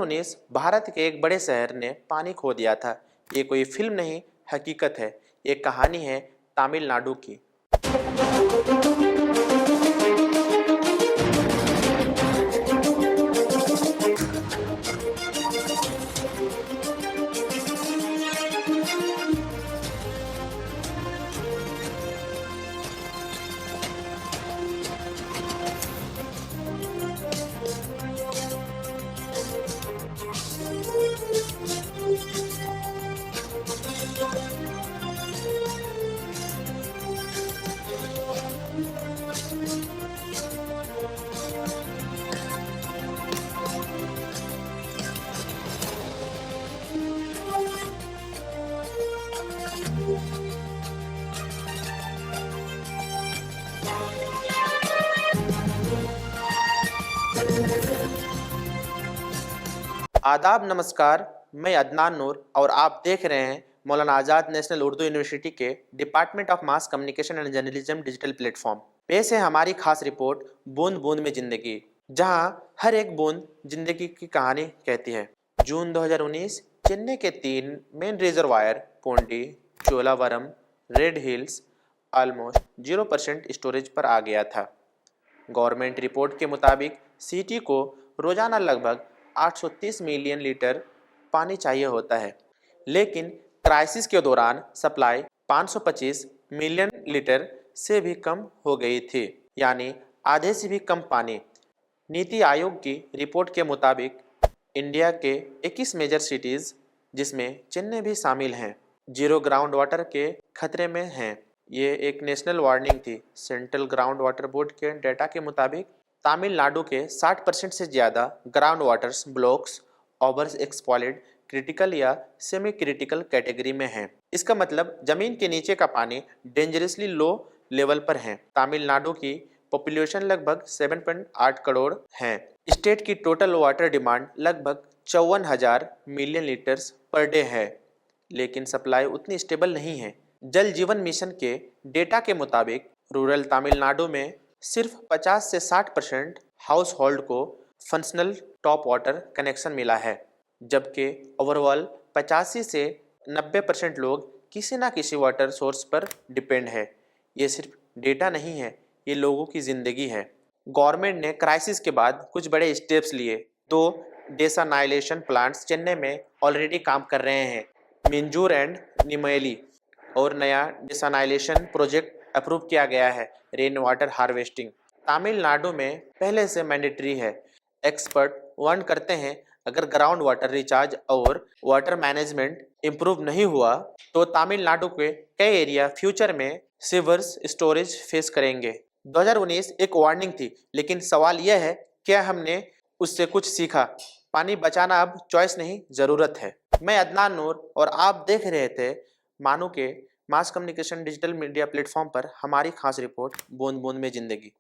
2019 भारत के एक बड़े शहर ने पानी खो दिया था। ये कोई फिल्म नहीं, हकीकत है। ये कहानी है तमिलनाडु की। आदाब, नमस्कार। मैं अदनान नूर और आप देख रहे हैं मौलाना आज़ाद नेशनल उर्दू यूनिवर्सिटी के department of mass communication and journalism digital platform. पेश है हमारी खास रिपोर्ट बूंद बूंद में जिंदगी, जहां हर एक बूंद जिंदगी की कहानी कहती है। जून 2019 चेन्नई के 3 main reservoir Poondi, Cholavaram, Red Hills almost 0% storage पर आ गया था। गवर्नमेंट रिपोर्ट के मुताबिक सिटी को रोजाना लगभग 830 मिलियन लीटर पानी चाहिए होता है, लेकिन क्राइसिस के दौरान सप्लाई 525 मिलियन लीटर से भी कम हो गई थी, यानी आधे से भी कम पानी। नीति आयोग की रिपोर्ट के मुताबिक इंडिया के 21 मेजर सिटीज, जिसमें चेन्नई भी शामिल हैं, जीरो ग्राउंड वाटर के खतरे में हैं। ये एक नेशनल वार्निंग थी। सेंट्रल ग्राउंड वाटर बोर्ड के डेटा के मुताबिक तमिलनाडु के 60% से ज़्यादा ground waters blocks over exploited critical या सेमी क्रिटिकल कैटेगरी में हैं। इसका मतलब जमीन के नीचे का पानी डेंजरसली लो लेवल पर है। तमिलनाडु की पॉपुलेशन लगभग 7.8 करोड़ है। स्टेट की टोटल वाटर डिमांड लगभग 54,000 मिलियन लीटर्स पर डे है, लेकिन सप्लाई उतनी स्टेबल नहीं है। जल जीवन मिशन के डेटा के मुताबिक रूरल तमिलनाडु में सिर्फ 50 से 60% हाउस होल्ड को फंक्शनल टॉप वाटर कनेक्शन मिला है, जबकि ओवरऑल 85 से 90% लोग किसी ना किसी वाटर सोर्स पर डिपेंड है। ये सिर्फ डेटा नहीं है, ये लोगों की ज़िंदगी है। गवर्नमेंट ने क्राइसिस के बाद कुछ बड़े स्टेप्स लिए। 2 डेसलाइनेशन प्लांट्स चेन्नई में ऑलरेडी काम कर रहे हैं, मिंजूर एंड निमैली, और नया डिसलाइनेशन प्रोजेक्ट अप्रूव किया गया है, रेन वाटर हार्वेस्टिंग। तमिलनाडु में पहले से मैंडेटरी है। एक्सपर्ट वार्न करते हैं, अगर ग्राउंड वाटर रिचार्ज और वाटर मैनेजमेंट इम्प्रूव नहीं हुआ तो तमिलनाडु के कई एरिया फ्यूचर में सीवर्स स्टोरेज फेस करेंगे। 2019 एक वार्निंग थी, लेकिन सवाल यह है, क्या हमने उससे कुछ सीखा? पानी बचाना अब चॉइस नहीं, ज़रूरत है। मैं अदनान नूर और आप देख रहे थे मानो के mass communication digital media platform पर हमारी खास रिपोर्ट बूंद बूंद में जिंदगी।